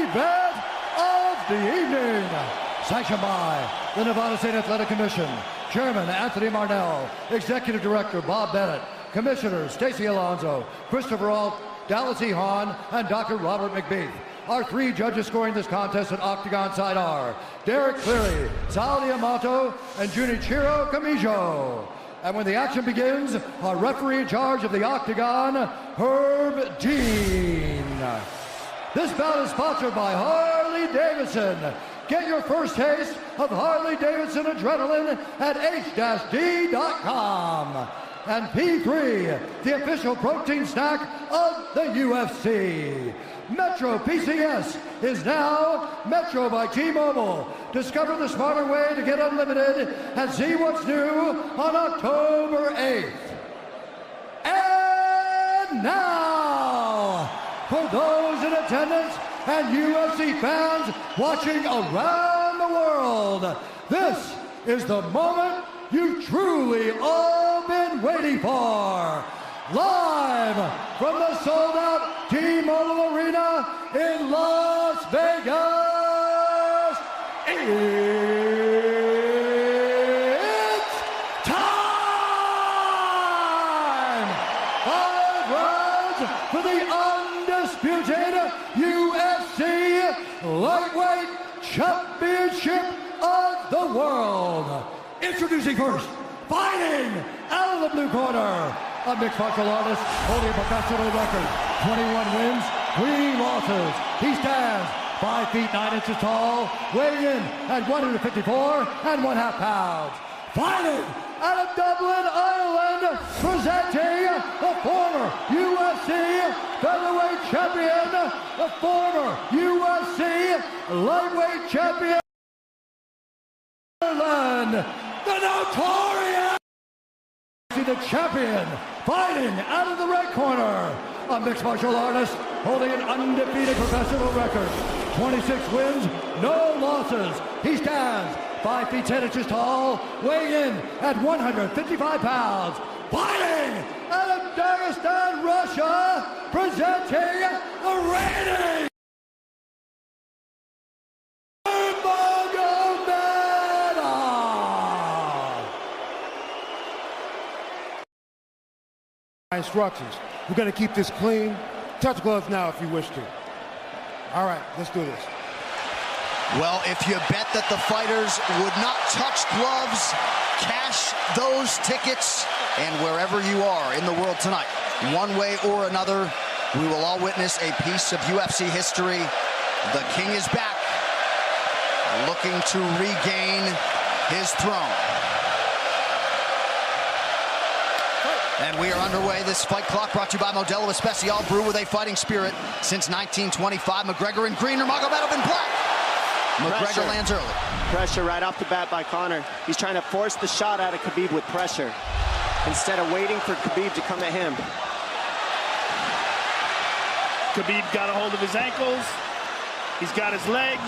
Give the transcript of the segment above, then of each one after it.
event of the evening. Sanctioned by the Nevada State Athletic Commission, Chairman Anthony Marnell, Executive Director Bob Bennett, Commissioners Stacey Alonso, Christopher Alt, Dallas E. Hahn, and Dr. Robert McBeath. Our three judges scoring this contest at Octagon side are Derek Cleary, Sal Diamato, and Junichiro Kamijo. And when the action begins, our referee in charge of the Octagon, Herb Dean. This bout is sponsored by Harley Davidson. Get your first taste of Harley Davidson adrenaline at h-d.com. And P3, the official protein snack of the UFC. Metro PCS is now Metro by T-Mobile. Discover the smarter way to get unlimited and see what's new on October 8th. And now, for those in attendance and UFC fans watching around the world, this is the moment you've truly all been waiting for. Live from the sold-out T-Mobile Arena in Las Vegas, it's time! 5 rounds for the undisputed UFC Lightweight Championship of the World. Introducing first, fighting out of the blue corner, a mixed martial artist holding a professional record, 21 wins, 3 losses. He stands 5 feet 9 inches tall, weighing in at 154 1/2 pounds. Fighting out of Dublin, Ireland, presenting the former UFC featherweight champion, the former UFC lightweight champion, Ireland, the notorious, the champion, fighting out of the red corner, a mixed martial artist holding an undefeated professional record, 26 wins, no losses. He stands 5 feet 10 inches tall, weighing in at 155 pounds. Fighting out of Dagestan, Russia, presenting the reigning instructions. We're going to keep this clean. Touch gloves now if you wish to. All right, let's do this. Well, if you bet that the fighters would not touch gloves, cash those tickets, and wherever you are in the world tonight, one way or another, we will all witness a piece of UFC history. The King is back, looking to regain his throne. And we are underway. This fight clock brought to you by Modelo Especial, brew with a fighting spirit since 1925. McGregor in green, Nurmagomedov in black. McGregor lands early. Pressure right off the bat by Conor. He's trying to force the shot out of Habib with pressure instead of waiting for Habib to come at him. Habib got a hold of his ankles. He's got his leg.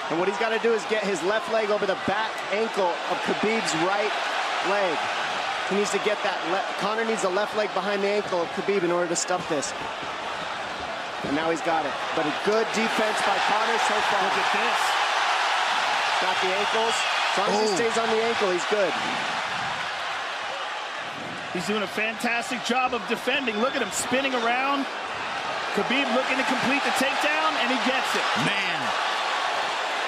And what he's got to do is get his left leg over the back ankle of Habib's right leg. He needs to get that. Conor needs the left leg behind the ankle of Habib in order to stuff this. And now he's got it. But a good defense by Conor so far. Look at this. Got the ankles. As long as he stays on the ankle, he's good. He's doing a fantastic job of defending. Look at him spinning around. Habib looking to complete the takedown, and he gets it. Man.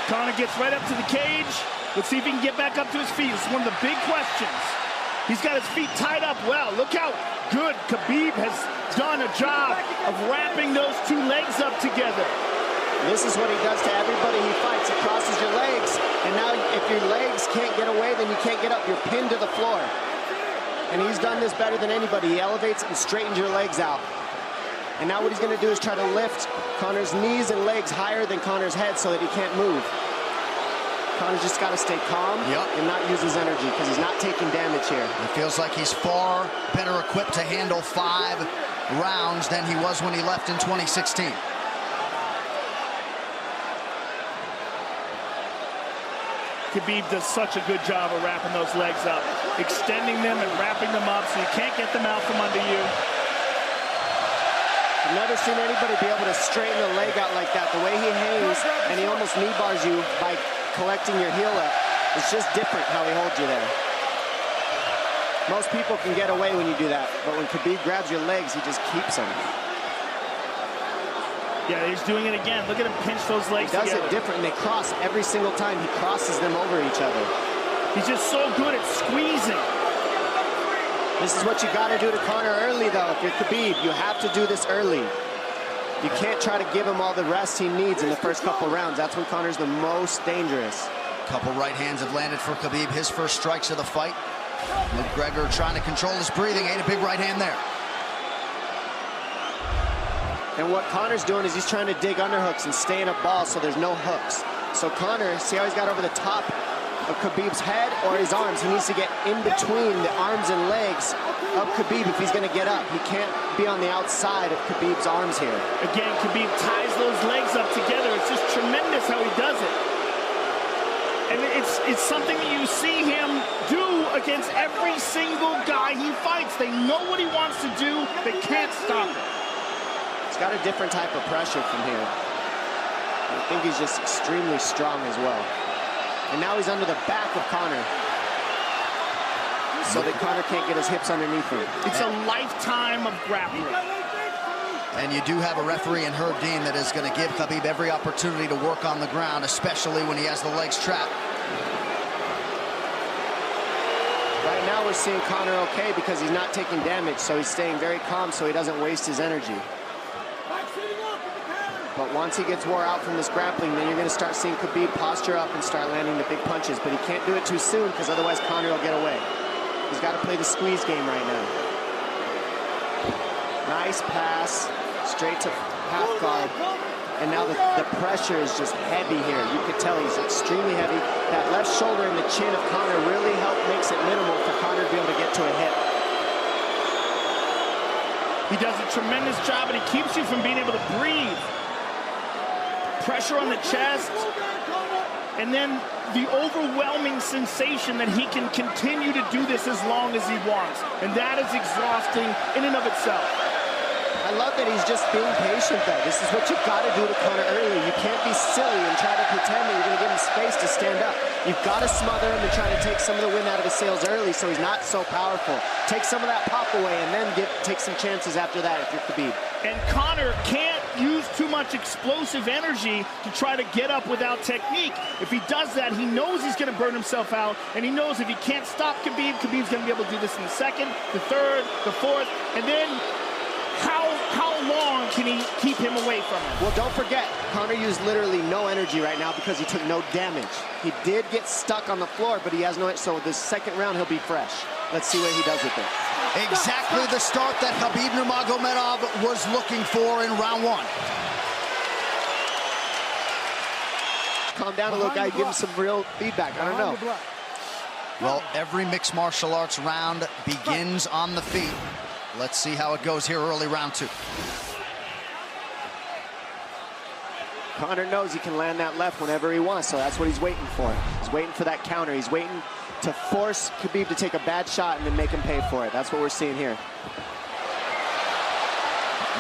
Conor gets right up to the cage. Let's see if he can get back up to his feet. It's one of the big questions. He's got his feet tied up well. Look how good Habib has done a job of wrapping those two legs up together. This is what he does to everybody he fights. He crosses your legs, and now if your legs can't get away, then you can't get up. You're pinned to the floor. And he's done this better than anybody. He elevates and straightens your legs out. And now what he's going to do is try to lift Conor's knees and legs higher than Conor's head so that he can't move. Conor's just got to stay calm and not use his energy because he's not taking damage here. It feels like he's far better equipped to handle 5 rounds than he was when he left in 2016. Khabib does such a good job of wrapping those legs up, extending them and wrapping them up so you can't get them out from under you. I've never seen anybody be able to straighten a leg out like that. The way he hangs, and he almost knee bars you by collecting your heel up. It's just different how he holds you there. Most people can get away when you do that, but when Khabib grabs your legs, he just keeps them. Yeah, he's doing it again. Look at him pinch those legs together. He does it different, and they cross every single time. He crosses them over each other. He's just so good at squeezing. This is what you got to do to Conor early, though. If you're Khabib, you have to do this early. You can't try to give him all the rest he needs in the first couple rounds. That's when Conor's the most dangerous. Couple right hands have landed for Khabib. His first strikes of the fight. McGregor trying to control his breathing. Ate a big right hand there. And what Conor's doing is he's trying to dig underhooks and stay in a ball so there's no hooks. So Conor, see how he's got over the top of Khabib's head or his arms? He needs to get in between the arms and legs of Khabib if he's going to get up. He can't be on the outside of Khabib's arms here. Again, Khabib ties those legs up together. It's just tremendous how he does it. And it's something that you see him do against every single guy he fights. They know what he wants to do. They can't stop it. He's got a different type of pressure from here. I think he's just extremely strong as well. And now he's under the back of Conor, so that Conor can't get his hips underneath him. It's a lifetime of grappling. And you do have a referee in Herb Dean that is going to give Khabib every opportunity to work on the ground, especially when he has the legs trapped. Right now we're seeing Conor okay because he's not taking damage, so he's staying very calm so he doesn't waste his energy. But once he gets wore out from this grappling, then you're going to start seeing Khabib posture up and start landing the big punches. But he can't do it too soon because otherwise Conor will get away. He's got to play the squeeze game right now. Nice pass, straight to half guard. And now the pressure is just heavy here. You could tell he's extremely heavy. That left shoulder and the chin of Conor really makes it minimal for Conor to be able to get to a hit. He does a tremendous job, and he keeps you from being able to breathe. Pressure on the chest, and then the overwhelming sensation that he can continue to do this as long as he wants. And that is exhausting in and of itself. I love that he's just being patient, though. This is what you've got to do to Conor early. You can't be silly and try to pretend that you're going to give him space to stand up. You've got to smother him and try to take some of the wind out of his sails early so he's not so powerful. Take some of that pop away and then take some chances after that if you're Khabib. And Conor can't use too much explosive energy to try to get up without technique. If he does that, he knows he's going to burn himself out, and he knows if he can't stop Khabib, Khabib's going to be able to do this in the second, the third, the fourth, and then how long can he keep him away from him? Well, don't forget, Conor used literally no energy right now because he took no damage. He did get stuck on the floor, but he has no, so this second round he'll be fresh. Let's see what he does with it. Exactly the start that Habib Nurmagomedov was looking for in round one. Calm down a little, guy. Give him some real feedback. I don't know. Well, every mixed martial arts round begins on the feet. Let's see how it goes here early round two. Conor knows he can land that left whenever he wants, so that's what he's waiting for. He's waiting for that counter. He's waiting to force Khabib to take a bad shot and then make him pay for it. That's what we're seeing here.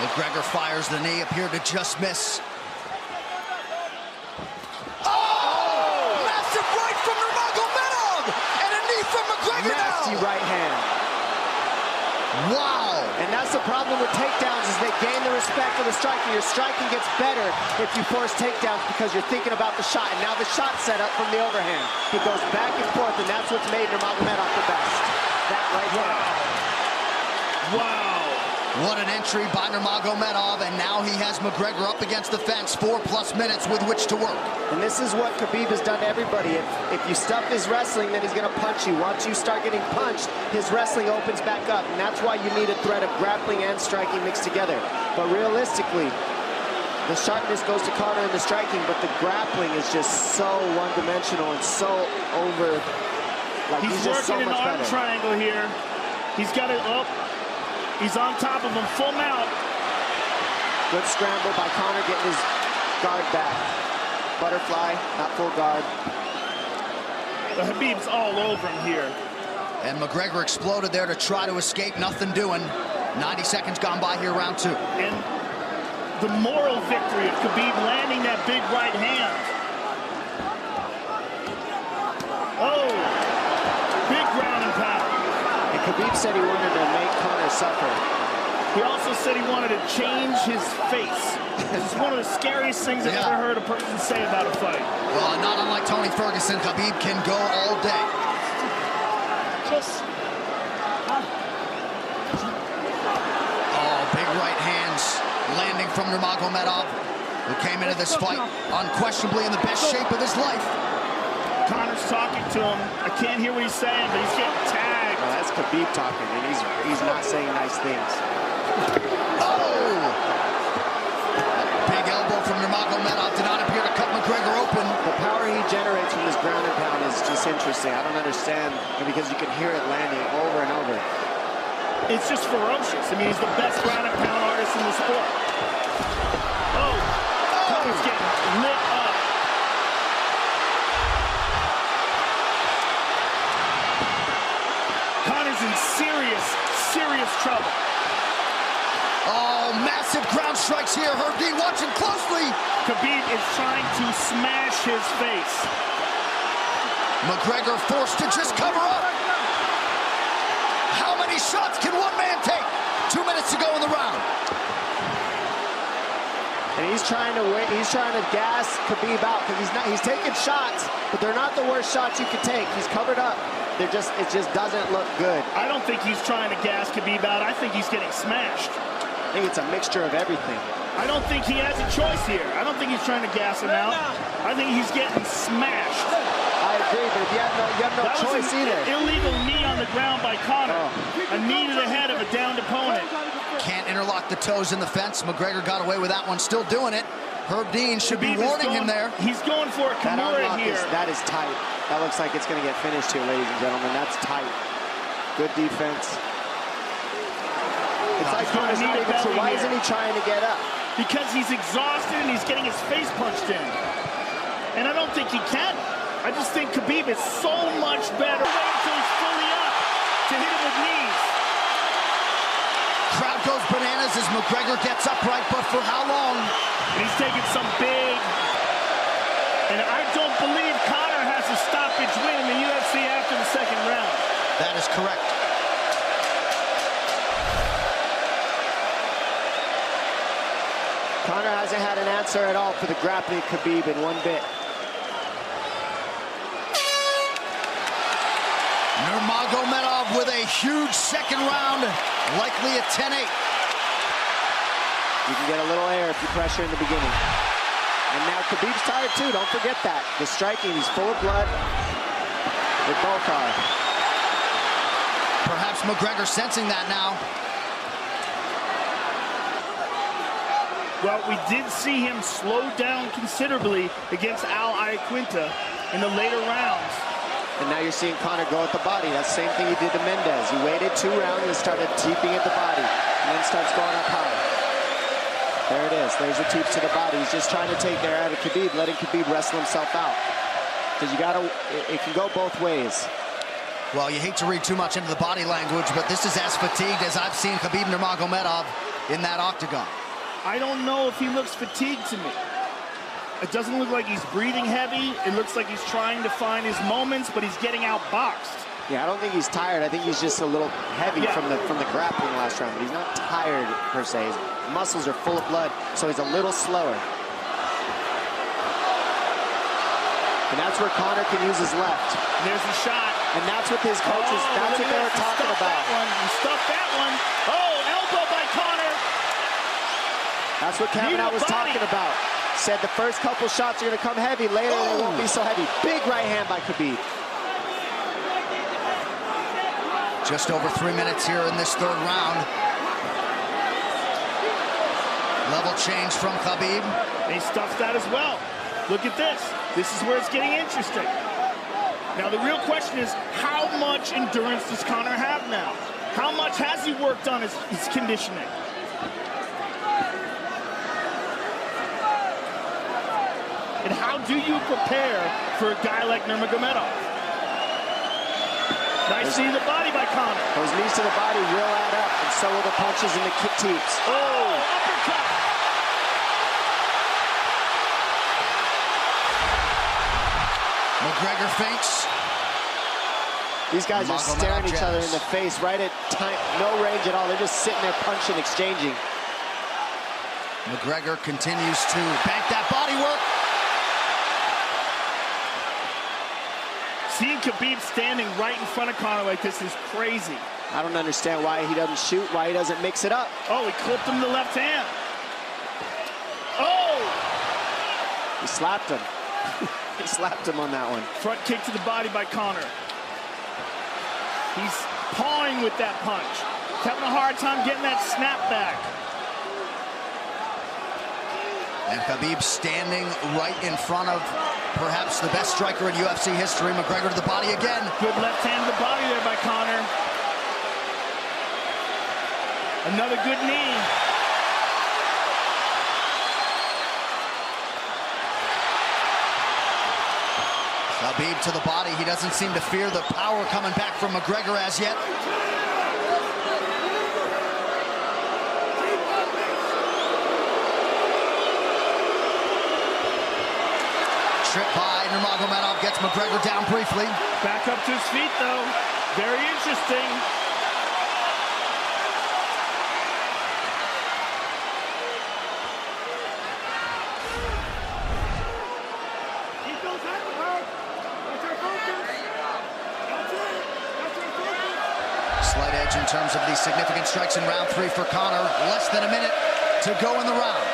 McGregor fires the knee, appeared to just miss. Oh! Massive right from Nurmagomedov! And a knee from McGregor now! Nasty right hand. Wow! And that's the problem with takedowns is they gain the respect of the striker. Your striking gets better if you force takedowns because you're thinking about the shot. And now the shot set up from the overhand. He goes back and forth, and that's what's made Nurmagomedov the best. That right hand. Wow. What an entry by Nurmagomedov, and now he has McGregor up against the fence, 4+ minutes with which to work. And this is what Khabib has done to everybody. If you stuff his wrestling, then he's going to punch you. Once you start getting punched, his wrestling opens back up, and that's why you need a threat of grappling and striking mixed together. But realistically, the sharpness goes to Conor in the striking, but the grappling is just so one-dimensional and so over. Like He's just working so much an arm better. triangle here. He's got it up. He's on top of him, full mount. Good scramble by Conor, getting his guard back. Butterfly, not full guard. The Habib's all over him here. And McGregor exploded there to try to escape, nothing doing. 90 seconds gone by here, round two. And the moral victory of Khabib landing that big right hand. Oh, big ground and pound. And Khabib said he wanted to make Conor suffer. He also said he wanted to change his face. This is one of the scariest things I've ever heard a person say about a fight. Well, not unlike Tony Ferguson, Habib can go all day. Oh, big right hands landing from Nurmagomedov, who came into this fight unquestionably in the best shape of his life. Conor's talking to him. I can't hear what he's saying, but he's getting tagged. Well, that's Khabib talking, and he's not saying nice things. Oh! Big elbow from Nurmagomedov did not appear to cut McGregor open. The power he generates from this ground and pound is just interesting. I don't understand, because you can hear it landing over and over. It's just ferocious. I mean, he's the best ground and pound artist in the sport. Oh! Conor's getting lit up. Conor's in serious trouble. Oh, massive ground strikes here. Herb Dean watching closely. Khabib is trying to smash his face. McGregor forced to just cover up. How many shots can one man take? 2 minutes to go in the round. And he's trying to wait. He's trying to gas Khabib out, because he's taking shots, but they're not the worst shots you could take. He's covered up. It just doesn't look good. I don't think he's trying to gas Khabib out. I think he's getting smashed. I think it's a mixture of everything. I don't think he has a choice here. I don't think he's trying to gas him out. I think he's getting smashed. I agree, but you have no choice either. Illegal knee on the ground by Conor. A knee to the head of a downed opponent. Can't interlock the toes in the fence. McGregor got away with that one, still doing it. Herb Dean should be warning him there. He's going for a Kimura here. That is tight. That looks like it's going to get finished here, ladies and gentlemen. That's tight. Good defense. It's like Conor's not even sure. Why isn't he trying to get up? Because he's exhausted and he's getting his face punched in. And I don't think he can. I just think Khabib is so much better. Wait until he's fully up to hit him with knees. Crowd goes bananas as McGregor gets upright, but for how long? And he's taking some big... And I don't believe Conor has a stoppage win in the UFC after the second round. That is correct. Conor hasn't had an answer at all for the grappling Khabib in one bit. Nurmagomedov with a huge second round, likely a 10-8. You can get a little air if you pressure in the beginning. And now Khabib's tired too, don't forget that. The striking, he's full of blood. They both are. Perhaps McGregor sensing that now. Well, we did see him slow down considerably against Al Iaquinta in the later rounds. And now you're seeing Conor go at the body. That's the same thing he did to Mendez. He waited 2 rounds and started teeping at the body, and then starts going up high. There it is. There's the teeps to the body. He's just trying to take their out of Khabib, letting Khabib wrestle himself out. Because you gotta, it can go both ways. Well, you hate to read too much into the body language, but this is as fatigued as I've seen Khabib Nurmagomedov in that octagon. I don't know if he looks fatigued to me. It doesn't look like he's breathing heavy. It looks like he's trying to find his moments, but he's getting outboxed. Yeah, I don't think he's tired. I think he's just a little heavy from the grappling last round. But he's not tired per se. His muscles are full of blood, so he's a little slower. And that's where Conor can use his left. There's a shot. And that's what his coaches, that's what they were talking about. He stuffed that one. Oh, elbow by Conor. That's what Kavanaugh was talking about. Said the first couple shots are going to come heavy. Later, they won't be so heavy. Big right hand by Khabib. Just over 3 minutes here in this third round. Level change from Habib. He stuffs that as well. Look at this. This is where it's getting interesting. Now, the real question is, how much endurance does Conor have now? How much has he worked on his conditioning? And how do you prepare for a guy like Nurmagomedov? Nice knee to the body by Conor. Those knees to the body will add up, and so will the punches and the kick teeps. Oh, uppercut. McGregor feints. These guys are staring each other in the face right at time, no range at all. They're just sitting there punching, exchanging. McGregor continues to bank that body work. Seeing Habib standing right in front of Conor like this is crazy. I don't understand why he doesn't shoot, why he doesn't mix it up. Oh, he clipped him to the left hand. Oh! He slapped him. He slapped him on that one. Front kick to the body by Conor. He's pawing with that punch. He's having a hard time getting that snap back. And Habib standing right in front of perhaps the best striker in UFC history. McGregor to the body again. Good left hand to the body there by Conor. Another good knee. Habib to the body. He doesn't seem to fear the power coming back from McGregor as yet. Trip by Nurmagomedov gets McGregor down briefly. Back up to his feet, though. Very interesting. Slight edge in terms of the significant strikes in round 3 for Conor. Less than a minute to go in the round.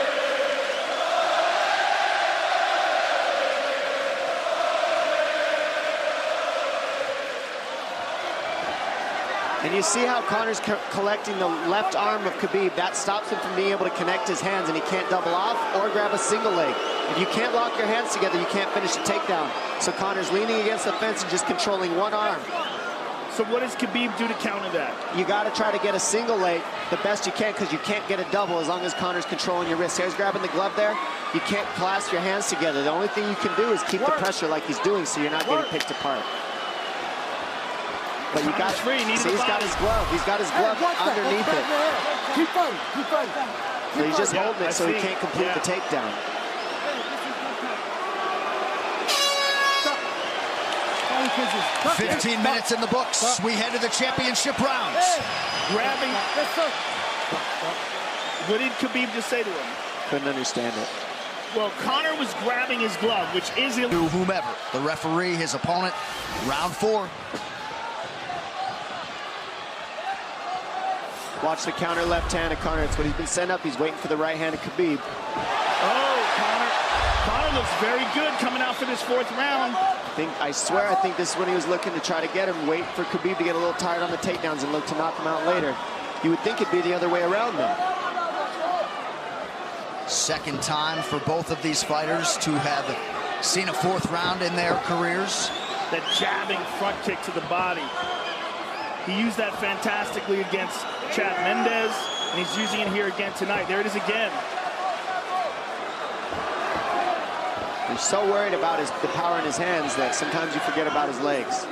And you see how Conor's collecting the left arm of Habib. That stops him from being able to connect his hands, and he can't double off or grab a single leg. If you can't lock your hands together, you can't finish the takedown. So Conor's leaning against the fence and just controlling one arm. So what does Habib do to counter that? You got to try to get a single leg the best you can, because you can't get a double as long as Conor's controlling your wrist. Here's grabbing the glove there. You can't clasp your hands together. The only thing you can do is keep the pressure like he's doing, so you're not getting picked apart. But you got free. See, he's got his glove. He's got his glove underneath it. Keep fighting. Keep fighting. So he's just holding it so he can't complete the takedown. Stop. 15 minutes in the books. We head to the championship rounds. Grabbing. What did Habib just say to him? Couldn't understand it. Well, Conor was grabbing his glove, which is illegal. To whomever, the referee, his opponent, round 4. Watch the counter left hand of Conor. It's what he's been setting up. He's waiting for the right hand of Habib. Oh, Conor looks very good coming out for this 4th round. I swear, I think this is when he was looking to try to get him, wait for Habib to get a little tired on the takedowns and look to knock him out later. You would think it'd be the other way around, though. Second time for both of these fighters to have seen a 4th round in their careers. That jabbing front kick to the body. He used that fantastically against Chad Mendes, and he's using it here again tonight. There it is again. He's so worried about the power in his hands that sometimes you forget about his legs.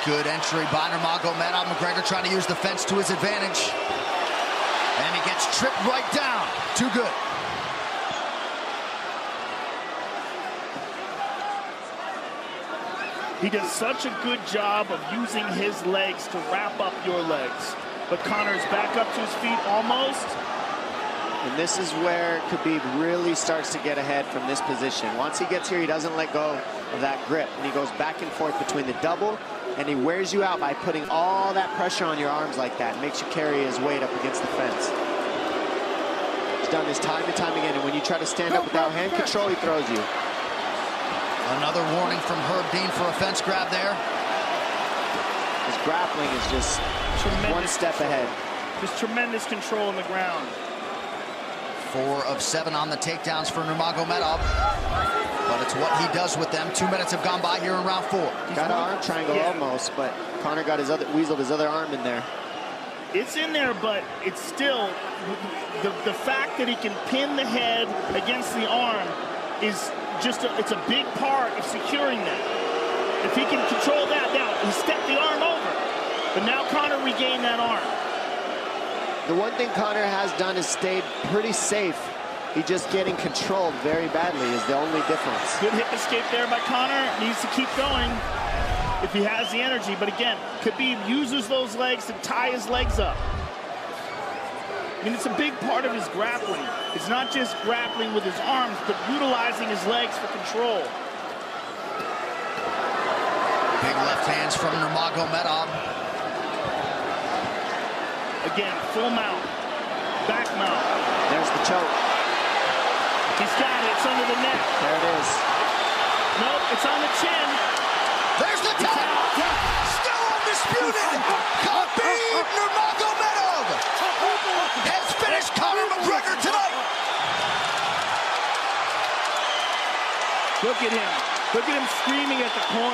Good entry by Nurmagomedov. McGregor trying to use the fence to his advantage. And he gets tripped right down. Too good. He does such a good job of using his legs to wrap up your legs. But Conor's back up to his feet almost. And this is where Habib really starts to get ahead from this position. Once he gets here, he doesn't let go of that grip. And he goes back and forth between the double, and he wears you out by putting all that pressure on your arms like that. Makes you carry his weight up against the fence. He's done this time and time again. And when you try to stand up without hand control, he throws you. Another warning from Herb Dean for a fence grab there. His grappling is just one step ahead. Just tremendous control on the ground. 4 of 7 on the takedowns for Nurmagomedov. But it's what he does with them. 2 minutes have gone by here in round 4. Got an arm triangle almost, but Conor got weaseled his other arm in there. It's in there, but it's still the fact that he can pin the head against the arm is just it's a big part of securing that. If he can control that now, he stepped the arm over. But now Conor regained that arm. The one thing Conor has done is stayed pretty safe. He's just getting controlled very badly is the only difference. Good hip escape there by Conor. Needs to keep going if he has the energy. But again, Habib uses those legs to tie his legs up. I mean, it's a big part of his grappling. It's not just grappling with his arms, but utilizing his legs for control. Big left hands from Nurmagomedov. Again, full mount, back mount. There's the choke. He's got it, it's under the neck. There it is. Nope, it's on the chin. There's the tap. Still undisputed. Habib Nurmagomedov has finished Conor McGregor tonight. Look at him. Look at him screaming at the corner.